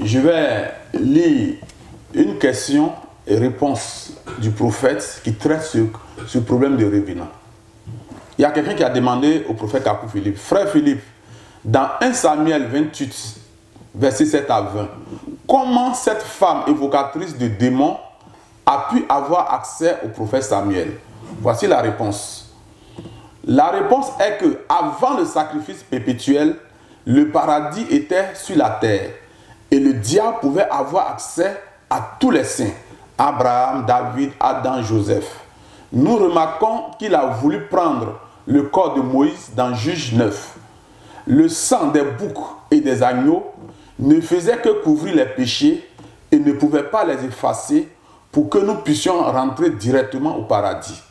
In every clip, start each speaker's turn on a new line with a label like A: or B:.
A: je vais lire une question et réponse du prophète qui traite ce problème de revenant. Il y a quelqu'un qui a demandé au prophète Kakou Philippe, frère Philippe, dans 1 Samuel 28, verset 7 à 20, comment cette femme évocatrice de démons a pu avoir accès au prophète Samuel? Voici la réponse. La réponse est que avant le sacrifice perpétuel, le paradis était sur la terre et le diable pouvait avoir accès à tous les saints, Abraham, David, Adam, Joseph. Nous remarquons qu'il a voulu prendre le corps de Moïse dans Juge 9. Le sang des boucs et des agneaux ne faisait que couvrir les péchés et ne pouvait pas les effacer pour que nous puissions rentrer directement au paradis.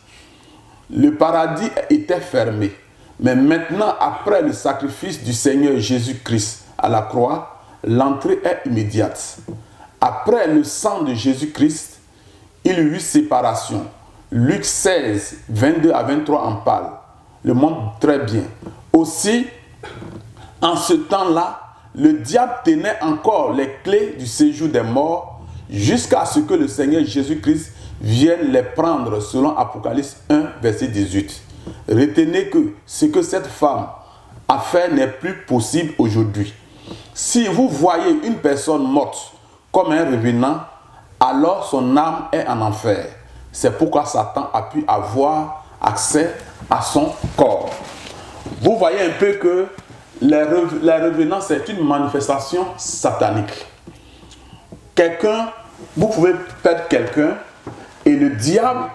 A: Le paradis était fermé. Mais maintenant, après le sacrifice du Seigneur Jésus-Christ à la croix, l'entrée est immédiate. Après le sang de Jésus-Christ, il y eut séparation. Luc 16, 22 à 23 en parle. Le montre très bien. Aussi, en ce temps-là, le diable tenait encore les clés du séjour des morts jusqu'à ce que le Seigneur Jésus-Christ vienne les prendre selon Apocalypse 1, verset 18. Retenez que ce que cette femme a fait n'est plus possible aujourd'hui. Si vous voyez une personne morte comme un revenant, alors son âme est en enfer. C'est pourquoi Satan a pu avoir accès à son corps. Vous voyez un peu que les revenants, c'est une manifestation satanique. Quelqu'un, vous pouvez perdre quelqu'un et le diable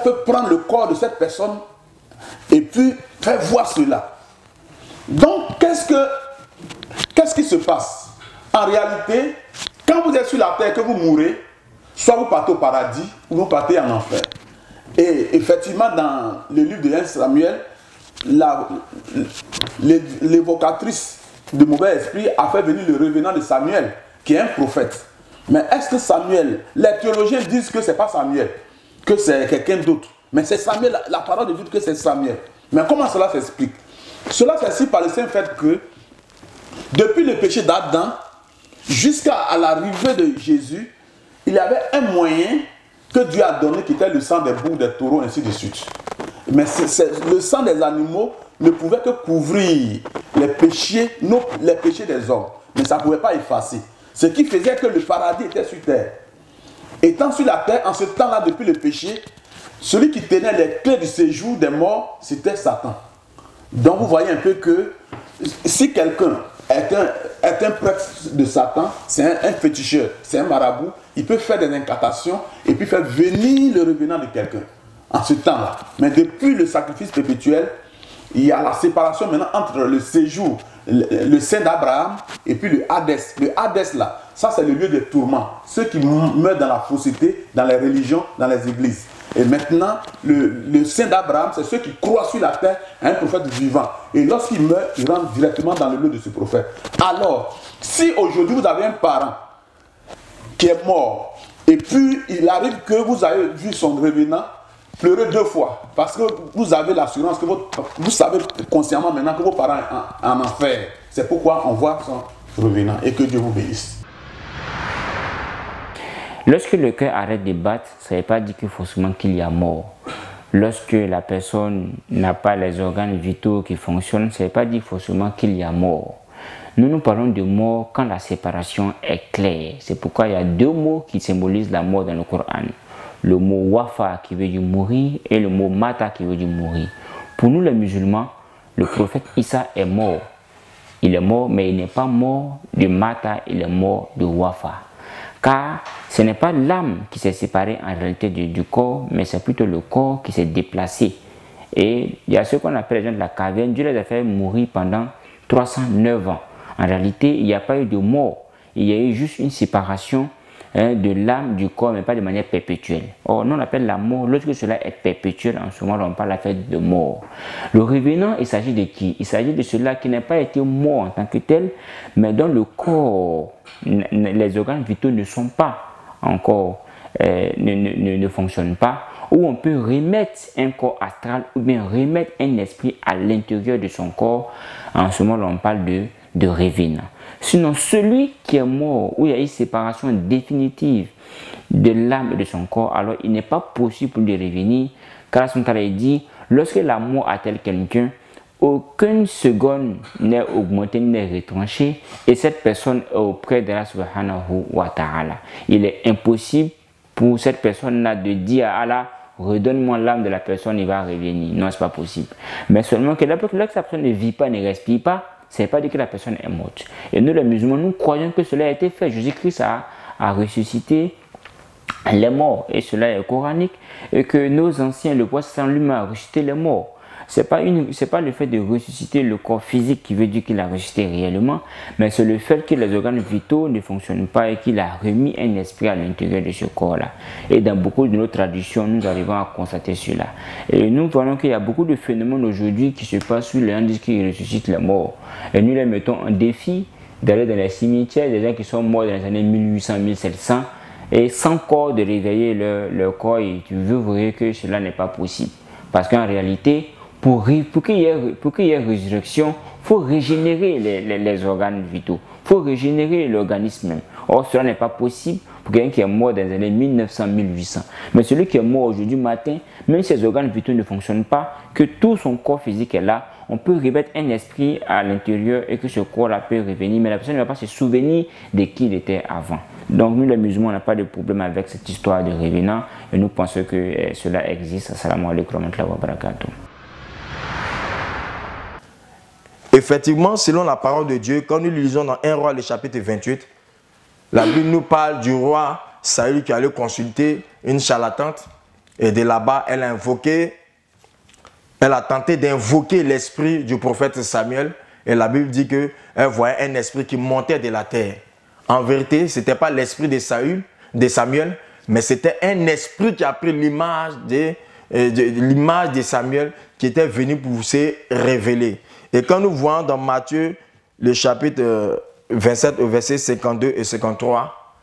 A: peut prendre le corps de cette personne et puis faire voir cela. Donc, qu'est-ce qui se passe? En réalité, quand vous êtes sur la terre, que vous mourrez, soit vous partez au paradis ou vous partez en enfer. Et effectivement, dans le livre de 1 Samuel, l'évocatrice de mauvais esprit a fait venir le revenant de Samuel, qui est un prophète. Mais est-ce que Samuel, les théologiens disent que ce n'est pas Samuel, que c'est quelqu'un d'autre. Mais c'est Samuel, la parole de Dieu que c'est Samuel. Mais comment cela s'explique? Cela s'explique par le simple fait que, depuis le péché d'Adam, jusqu'à l'arrivée de Jésus, il y avait un moyen que Dieu a donné qui était le sang des boucs, des taureaux, ainsi de suite. Mais le sang des animaux ne pouvait que couvrir les péchés des hommes. Mais ça ne pouvait pas effacer. Ce qui faisait que le paradis était sur terre. Étant sur la terre, en ce temps-là, depuis le péché, celui qui tenait les clés du séjour des morts, c'était Satan. Donc vous voyez un peu que si quelqu'un est un prêtre de Satan, c'est un féticheur, c'est un marabout, il peut faire des incantations et puis faire venir le revenant de quelqu'un en ce temps-là. Mais depuis le sacrifice perpétuel, il y a la séparation maintenant entre le séjour, le sein d'Abraham et puis le Hadès. Le Hadès là, ça c'est le lieu de tourment. Ceux qui meurent dans la fausseté, dans les religions, dans les églises. Et maintenant, le sein d'Abraham, c'est ceux qui croient sur la terre à un prophète vivant. Et lorsqu'il meurt, il rentre directement dans le lieu de ce prophète. Alors, si aujourd'hui vous avez un parent qui est mort, et puis il arrive que vous avez vu son revenant, pleurez 2 fois, parce que vous avez l'assurance que vous savez consciemment maintenant que vos parents sont en enfer. C'est pourquoi on voit son revenant et que Dieu vous bénisse.
B: Lorsque le cœur arrête de battre, ça ne veut pas dire que forcément qu'il y a mort. Lorsque la personne n'a pas les organes vitaux qui fonctionnent, ça ne veut pas dire forcément qu'il y a mort. Nous parlons de mort quand la séparation est claire. C'est pourquoi il y a 2 mots qui symbolisent la mort dans le Coran. Le mot wafa qui veut dire mourir et le mot mata qui veut dire mourir. Pour nous les musulmans, le prophète Issa est mort. Il est mort, mais il n'est pas mort de mata, il est mort de wafa. Car ce n'est pas l'âme qui s'est séparée en réalité du corps, mais c'est plutôt le corps qui s'est déplacé. Et il y a ce qu'on appelle les gens de la caverne. Dieu les a fait mourir pendant 309 ans. En réalité, il n'y a pas eu de mort. Il y a eu juste une séparation de l'âme du corps, mais pas de manière perpétuelle. Or, nous on appelle la mort, lorsque cela est perpétuel, en ce moment, on parle de mort. Le revenant, il s'agit de qui? Il s'agit de cela qui n'a pas été mort en tant que tel, mais dont le corps, les organes vitaux ne sont pas encore, ne fonctionnent pas, où on peut remettre un corps astral ou bien remettre un esprit à l'intérieur de son corps. En ce moment, on parle de de revenant. Sinon, celui qui est mort, où il y a une séparation définitive de l'âme et de son corps, alors il n'est pas possible de revenir, car son travail dit, lorsque la mort attelle quelqu'un, aucune seconde n'est augmentée n'est retranchée, et cette personne est auprès de Allah subhanahu wa ta'ala. Il est impossible pour cette personne-là de dire à Allah, redonne-moi l'âme de la personne, il va revenir. Non, c'est pas possible. Mais seulement que lorsque la personne ne vit pas, ne respire pas, c'est pas dire que la personne est morte. Et nous, les musulmans, nous croyons que cela a été fait. Jésus-Christ a ressuscité les morts, et cela est coranique, et que nos anciens, le prophète lui a ressuscité les morts. C'est pas le fait de ressusciter le corps physique qui veut dire qu'il a ressuscité réellement, mais c'est le fait que les organes vitaux ne fonctionnent pas et qu'il a remis un esprit à l'intérieur de ce corps-là. Et dans beaucoup de nos traditions, nous arrivons à constater cela. Et nous voyons qu'il y a beaucoup de phénomènes aujourd'hui qui se passent où les gens disent qu'ils ressuscitent les morts. Et nous les mettons en défi d'aller dans les cimetières, des gens qui sont morts dans les années 1800-1700, et sans corps de réveiller leur corps. Et vous verrez que cela n'est pas possible. Parce qu'en réalité, pour qu'il y ait résurrection, il faut régénérer les organes vitaux. Il faut régénérer l'organisme même. Or, cela n'est pas possible pour quelqu'un qui est mort dans les années 1900-1800. Mais celui qui est mort aujourd'hui matin, même si ses organes vitaux ne fonctionnent pas, que tout son corps physique est là, on peut remettre un esprit à l'intérieur et que ce corps-là peut revenir, mais la personne ne va pas se souvenir de qui il était avant. Donc nous les musulmans, on n'a pas de problème avec cette histoire de revenant et nous pensons que cela existe. Assalamu alaikum wa rahmatullahi wa barakatuh.
C: Effectivement, selon la parole de Dieu, quand nous lisons dans 1 Roi, le chapitre 28, la Bible nous parle du roi Saül qui allait consulter une charlatante. Et de là-bas, elle a tenté d'invoquer l'esprit du prophète Samuel. Et la Bible dit qu'elle voyait un esprit qui montait de la terre. En vérité, ce n'était pas l'esprit de Samuel, mais c'était un esprit qui a pris l'image de Samuel qui était venu pour se révéler. Et quand nous voyons dans Matthieu, le chapitre 27, au verset 52 et 53,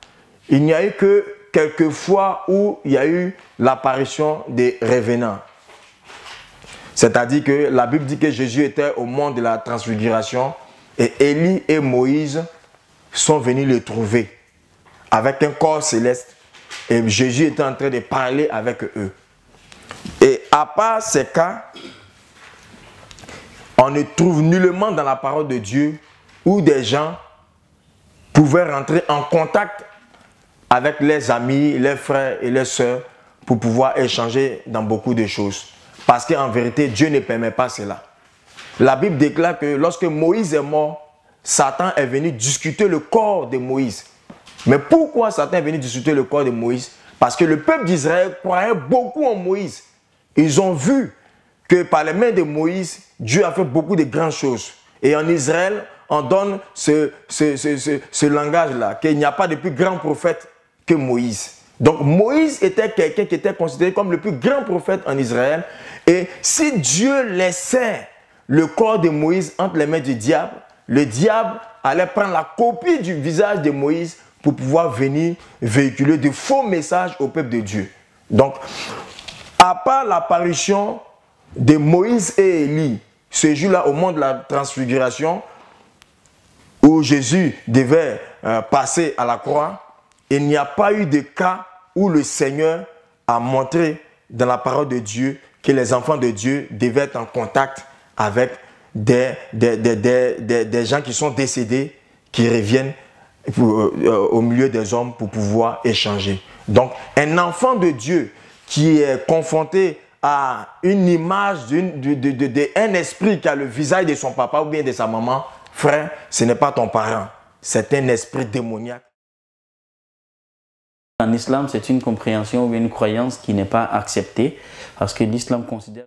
C: il n'y a eu que quelques fois où il y a eu l'apparition des revenants. C'est-à-dire que la Bible dit que Jésus était au mont de la transfiguration et Élie et Moïse sont venus le trouver avec un corps céleste et Jésus était en train de parler avec eux. Et à part ces cas, on ne trouve nullement dans la parole de Dieu où des gens pouvaient rentrer en contact avec leurs amis, leurs frères et leurs sœurs pour pouvoir échanger dans beaucoup de choses. Parce qu'en vérité, Dieu ne permet pas cela. La Bible déclare que lorsque Moïse est mort, Satan est venu discuter le corps de Moïse. Mais pourquoi Satan est venu discuter le corps de Moïse? Parce que le peuple d'Israël croyait beaucoup en Moïse. Ils ont vu que par les mains de Moïse, Dieu a fait beaucoup de grandes choses. Et en Israël, on donne ce langage-là, qu'il n'y a pas de plus grand prophète que Moïse. Donc Moïse était quelqu'un qui était considéré comme le plus grand prophète en Israël. Et si Dieu laissait le corps de Moïse entre les mains du diable, le diable allait prendre la copie du visage de Moïse pour pouvoir venir véhiculer de faux messages au peuple de Dieu. Donc, à part l'apparition de Moïse et Élie, ce jour-là au mont de la transfiguration, où Jésus devait passer à la croix, il n'y a pas eu de cas où le Seigneur a montré dans la parole de Dieu que les enfants de Dieu devaient être en contact avec des gens qui sont décédés, qui reviennent au milieu des hommes pour pouvoir échanger. Donc, un enfant de Dieu qui est confronté à une image d'un esprit qui a le visage de son papa ou bien de sa maman, frère, ce n'est pas ton parent, c'est un esprit démoniaque.
D: En islam, c'est une compréhension ou une croyance qui n'est pas acceptée parce que l'islam considère